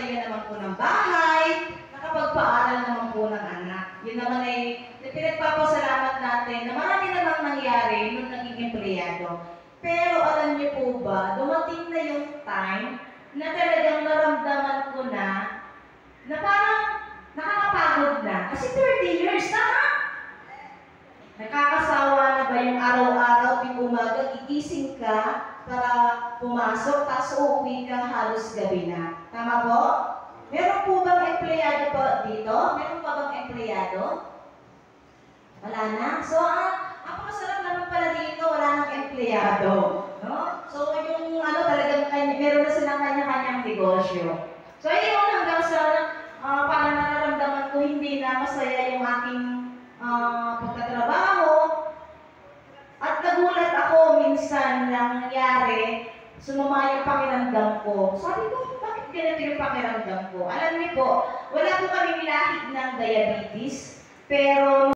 nakapagpatayo naman po ng bahay, nakapagpaaral naman po ng anak. Yun naman ay pinagpapasalamat natin na marami namang nangyari nung naging empleyado. Pero alam niyo po ba, dumating na yung time na talagang naramdaman ko na parang nakakapagod na. Kasi 30 years na. Nakakasawa na ba yung araw-araw, tuwing umaga, gigising ka para pumasok, tapos uuwi ka halos gabi na. Tama po? Meron po bang empleyado pa dito? Meron pa bang empleyado? Wala na? So, ako masarap naman pala dito, wala nang empleyado. No? So, yung talagang meron na silang kanya-kanyang negosyo. So, ayun hanggang sa parang nararamdaman ko hindi na masaya yung aking pagtatrabaho. At nagulat ako minsan na nangyari, sumama yung pakiramdam ko. Sabi ko, bakit ganito yung pakiramdam ko? Alam niyo po, wala po kaming lahi ng diabetes, pero